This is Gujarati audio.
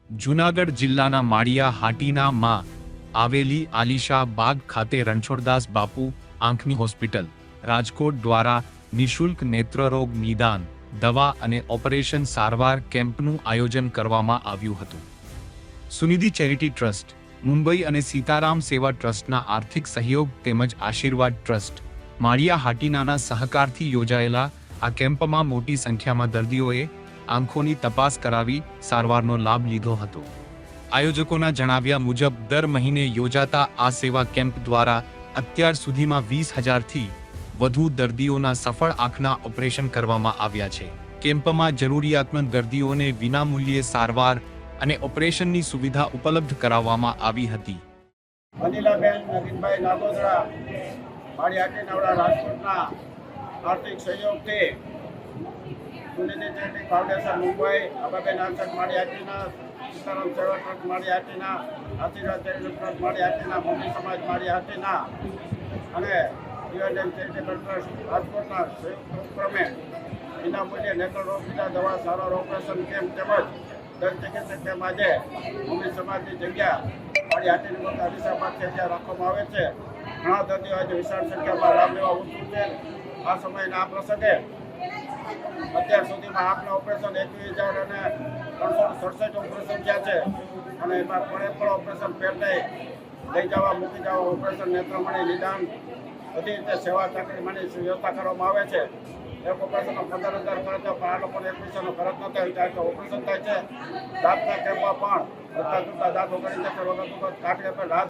જૂનાગઢ જિલ્લાના માળિયા હાટીના માં આવેલી આલીશા બાગ ખાતે રણછોડદાસ બાપુ આંખની હોસ્પિટલ રાજકોટ દ્વારા નિઃશુલ્ક નેત્રરોગ નિદાન દવા અને ઓપરેશન સારવાર કેમ્પનું આયોજન કરવામાં આવ્યું હતું. સુનિધિ ચેરિટી ટ્રસ્ટ, મુંબઈ અને સીતારામ સેવા ટ્રસ્ટના આર્થિક સહયોગ તેમજ આશીર્વાદ ટ્રસ્ટ માળિયા હાટીનાના સહકારથી યોજાયેલા આ કેમ્પમાં મોટી સંખ્યામાં દર્દીઓએ આંખોની તપાસ કરાવી સારવારનો લાભ લીધો હતો. આયોજકોના જણાવ્યા મુજબ દર મહિને યોજાતા આ સેવા કેમ્પ દ્વારા અત્યાર સુધીમાં 20,000થી વધુ દર્દીઓના સફળ આંખના ઓપરેશન કરવામાં આવ્યા છે. કેમ્પમાં જરૂરિયાતમંદ દર્દીઓને વિનામૂલ્યે સારવાર અને ઓપરેશનની સુવિધા ઉપલબ્ધ કરાવવામાં આવી હતી. અનિલાબેન નવીનભાઈ નાગોદરા માળિયા રાજકોટના આર્થિક સહયોગથી સુનિધિ ચેરિટી ફાઉન્ડેશન મુંબઈ, અબાબેન આંચક માળિયાટીના, સીતારામ સેવા ટ્રસ્ટ માળિયાટીના, આશીર્વાદ ચેરિટી ટ્રસ્ટ માળિયાટીના, મમ્મી સમાજ માળિયાટીના અને યુએનએન ચેરિટેબલ ટ્રસ્ટ રાજકોટના સંયુક્ત ઉપક્રમે વિનામૂલ્યે નેત્ર રોગ નિદાન દવા સારવાર ઓપરેશન કેમ્પ તેમજ દંત ચિકિત્સક કેમ્પ આજે મમ્મી સમાજની જગ્યા માળિયાટીની મોટા આલીશાબાગ છે ત્યાં રાખવામાં આવે છે. ઘણા દર્દીઓ આજે વિશાળ સંખ્યામાં લાભ લેવા ઉત્સુક છે. આ સમયના આ પ્રસંગે અત્યાર સુધીમાં આંખના ઓપરેશન 21,367 ઓપરેશન થયા છે અને એમાં પણ ઓપરેશન પેટે લઈ જવા મૂકી જવા ઓપરેશન નેત્રમણી નિદાન બધી રીતે સેવા ચાકરીમાંની વ્યવસ્થા કરવામાં આવે છે. એક ઓપરેશનનો 15,000 ખર્ચ પણ આ લોકોને એક પૈસાનો ખર્ચ ન થાય ત્યારે તો ઓપરેશન થાય છે. દાંતના કેમ્પમાં પણ બધા દાંત ઉગાડી જશે વગર કાઢી આપે રાત